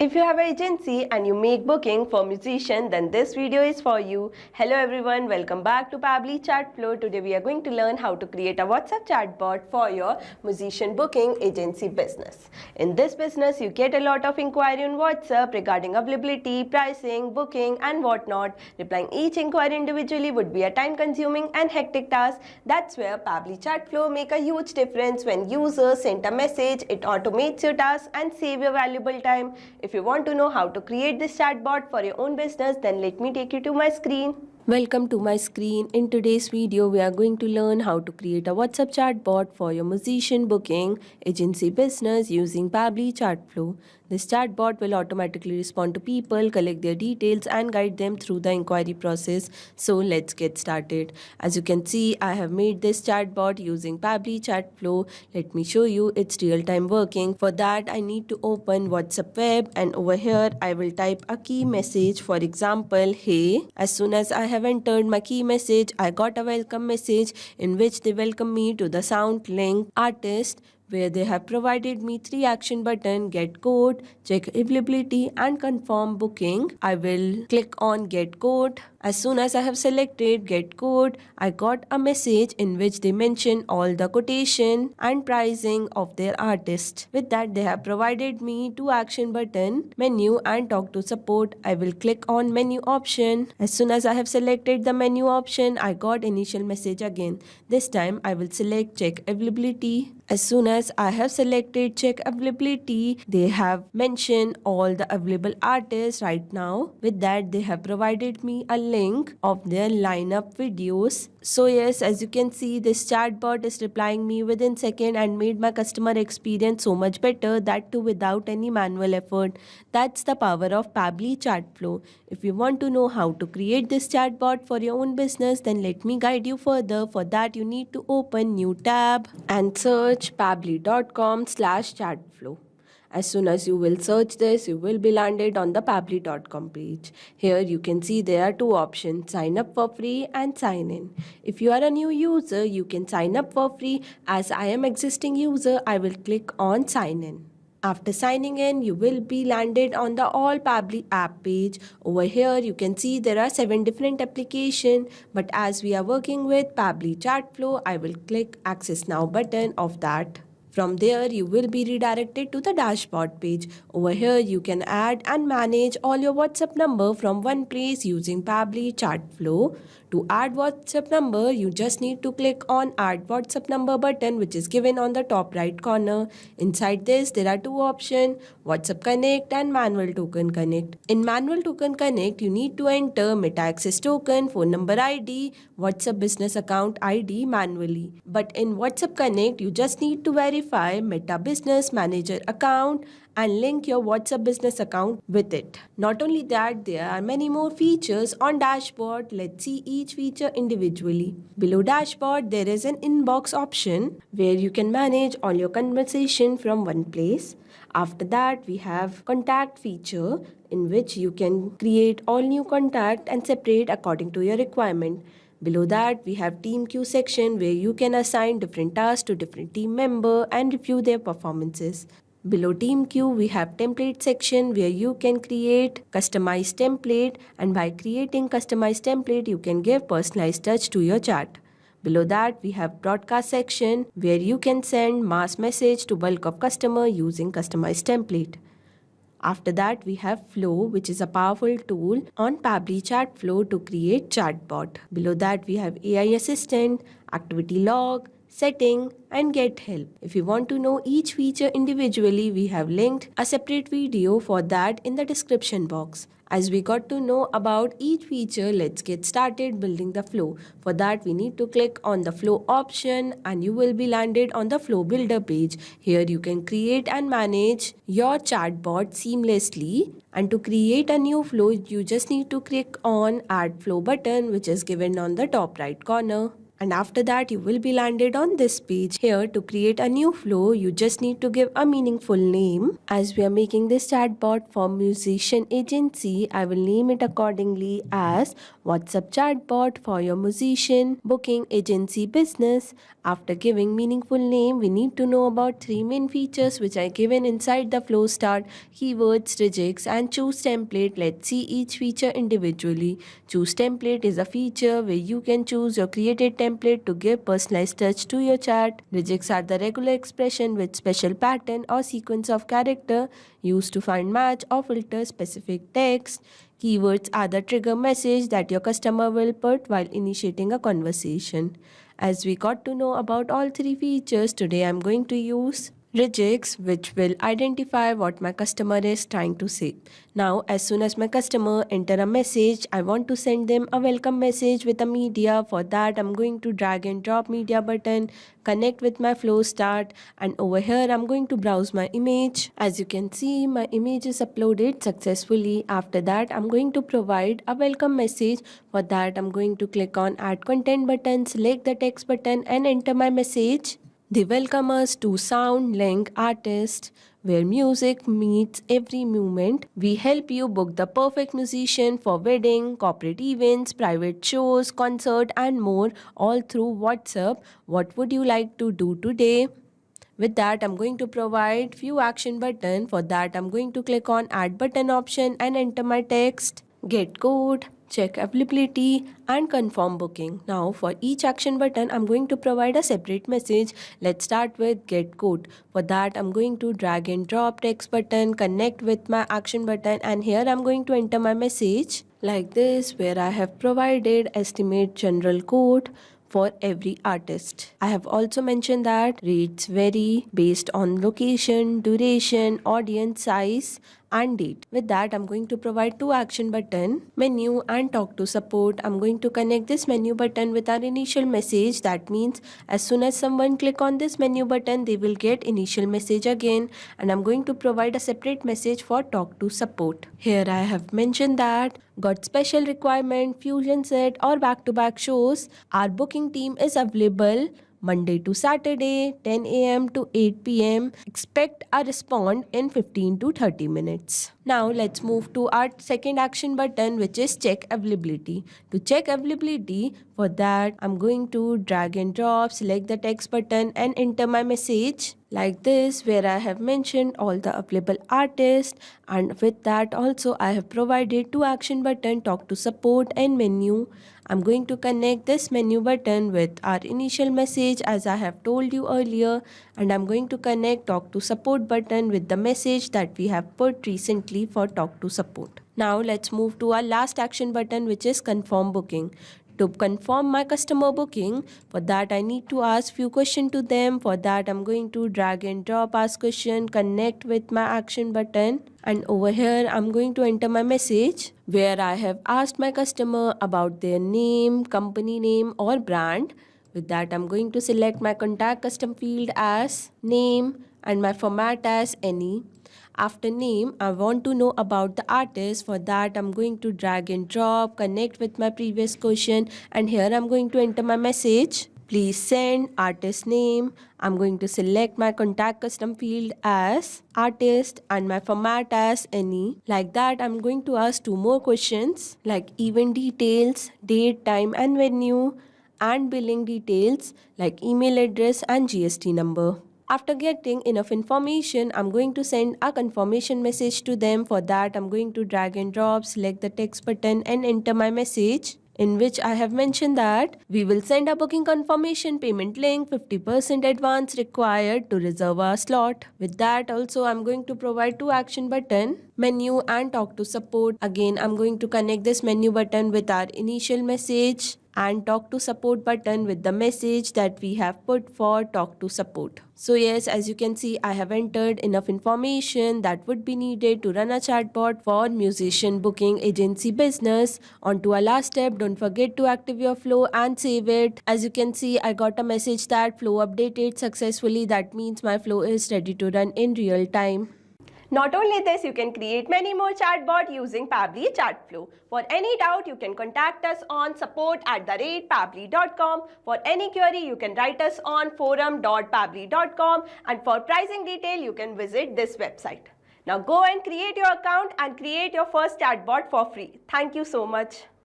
If you have an agency and you make booking for musician, then this video is for you. Hello everyone, welcome back to Pabbly Chatflow. Today we are going to learn how to create a WhatsApp chatbot for your musician booking agency business. In this business, you get a lot of inquiry on WhatsApp regarding availability, pricing, booking and whatnot. Replying each inquiry individually would be a time-consuming and hectic task. That's where Pabbly Chatflow make a huge difference. When users send a message, it automates your task and save your valuable time. If you want to know how to create this chatbot for your own business, then let me take you to my screen. Welcome to my screen. In today's video, we are going to learn how to create a WhatsApp chatbot for your musician booking agency business using Pabbly Chatflow. This chatbot will automatically respond to people, collect their details and guide them through the inquiry process. So let's get started. As you can see, I have made this chatbot using Pabbly Chatflow. Let me show you its real-time working. For that, I need to open WhatsApp web and over here I will type a key message. For example, hey. As soon as I have entered my key message, I got a welcome message in which they welcome me to the SoundLink artist, where they have provided me 3 action button: get code, check availability and confirm booking. I will click on get code. As soon as I have selected get code, I got a message in which they mention all the quotation and pricing of their artist. With that, they have provided me 2 action button, menu and talk to support. I will click on menu option. As soon as I have selected the menu option, I got initial message again. This time I will select check availability. As soon as I have selected check availability, they have mentioned all the available artists right now. With that, they have provided me a link of their lineup videos. So yes, as you can see, this chatbot is replying me within second and made my customer experience so much better, that too without any manual effort. That's the power of Pabbly Chatflow. If you want to know how to create this chatbot for your own business, then let me guide you further. For that, you need to open new tab and search pabbly.com/chatflow. As soon as you will search this, you will be landed on the pabbly.com page. Here you can see there are 2 options: sign up for free and sign in. If you are a new user, you can sign up for free. As I am existing user, I will click on sign in. After signing in, you will be landed on the All Pabbly app page. Over here, you can see there are 7 different applications, but as we are working with Pabbly Chatflow, I will click Access Now button of that. From there, you will be redirected to the dashboard page. Over here, you can add and manage all your WhatsApp number from one place using Pabbly Chatflow. To add WhatsApp number, you just need to click on Add WhatsApp Number button, which is given on the top right corner. Inside this, there are 2 options: WhatsApp Connect and Manual Token Connect. In Manual Token Connect, you need to enter Meta Access Token, phone number ID, WhatsApp Business Account ID manually. But in WhatsApp Connect, you just need to verify Meta Business Manager account and link your WhatsApp business account with it. Not only that, there are many more features on dashboard. Let's see each feature individually. Below dashboard, there is an inbox option where you can manage all your conversation from one place. After that, we have contact feature in which you can create all new contact and separate according to your requirement. Below that, we have team queue section where you can assign different tasks to different team member and review their performances. Below team queue, we have template section where you can create customized template, and by creating customized template, you can give personalized touch to your chat. Below that, we have broadcast section where you can send mass message to bulk of customer using customized template. After that, we have Flow, which is a powerful tool on Pabbly Chatflow to create chatbot. Below that, we have AI Assistant, Activity Log, Setting and Get Help. If you want to know each feature individually, we have linked a separate video for that in the description box. As we got to know about each feature, let's get started building the flow. For that, we need to click on the flow option and you will be landed on the flow builder page. Here you can create and manage your chatbot seamlessly. And to create a new flow, you just need to click on add flow button, which is given on the top right corner. And after that, you will be landed on this page. Here, to create a new flow, you just need to give a meaningful name. As we are making this chatbot for musician agency, I will name it accordingly as WhatsApp chatbot for your musician booking agency business. After giving meaningful name, we need to know about 3 main features which are given inside the flow start: keywords, regex, and choose template. Let's see each feature individually. Choose template is a feature where you can choose your created template to give personalized touch to your chat. Regex are the regular expression with special pattern or sequence of character used to find, match, or filter specific text. Keywords are the trigger message that your customer will put while initiating a conversation. As we got to know about all 3 features, today I'm going to use regex, which will identify what my customer is trying to say. Now, as soon as my customer enter a message, I want to send them a welcome message with a media. For that, I'm going to drag and drop media button, connect with my flow start, and over here I'm going to browse my image. As you can see, my image is uploaded successfully. After that, I'm going to provide a welcome message. For that, I'm going to click on add content button, select the text button, and enter my message. They welcome us to SoundLink Artist, where music meets every moment. We help you book the perfect musician for wedding, corporate events, private shows, concert, and more, all through WhatsApp. What would you like to do today? With that, I'm going to provide few action button. For that, I'm going to click on add button option and enter my text, get code, check availability, and confirm booking. Now for each action button, I'm going to provide a separate message. Let's start with get code. For that, I'm going to drag and drop text button, connect with my action button, and here I'm going to enter my message like this, where I have provided estimate general code for every artist. I have also mentioned that rates vary based on location, duration, audience size, and date. With that, I'm going to provide 2 action button, menu, and talk to support. I'm going to connect this menu button with our initial message. That means as soon as someone click on this menu button, they will get initial message again. And I'm going to provide a separate message for talk to support. Here I have mentioned that got special requirement, fusion set, or back-to-back shows. Our booking team is available Monday to Saturday, 10 a.m. to 8 p.m. Expect a response in 15 to 30 minutes. Now let's move to our second action button, which is check availability. To check availability, for that I'm going to drag and drop, select the text button, and enter my message like this, where I have mentioned all the available artists, and with that also I have provided 2 action button, talk to support and menu. I'm going to connect this menu button with our initial message as I have told you earlier, and I'm going to connect talk to support button with the message that we have put recently for talk to support. Now let's move to our last action button, which is confirm booking. To confirm my customer booking, for that I need to ask few questions to them. For that I'm going to drag and drop ask question, connect with my action button, and over here I'm going to enter my message where I have asked my customer about their name, company name, or brand. With that, I'm going to select my contact custom field as name and my format as any. After name, I want to know about the artist. For that, I'm going to drag and drop, connect with my previous question, and here I'm going to enter my message. Please send artist name. I'm going to select my contact custom field as artist and my format as any. Like that, I'm going to ask 2 more questions like event details, date, time, and venue, and billing details like email address and GST number. After getting enough information, I'm going to send a confirmation message to them. For that, I'm going to drag and drop, select the text button, and enter my message, in which I have mentioned that we will send a booking confirmation payment link, 50% advance required to reserve a slot. With that also, I'm going to provide 2 action button, menu and talk to support. Again, I'm going to connect this menu button with our initial message and talk to support button with the message that we have put for talk to support. So yes, as you can see, I have entered enough information that would be needed to run a chatbot for musician booking agency business. On to our last step, don't forget to activate your flow and save it. As you can see, I got a message that flow updated successfully. That means my flow is ready to run in real time. Not only this, you can create many more chatbots using Pabbly Chatflow. For any doubt, you can contact us on support@pabbly.com. For any query, you can write us on forum.pabbly.com, and for pricing detail, you can visit this website. Now go and create your account and create your first chatbot for free. Thank you so much.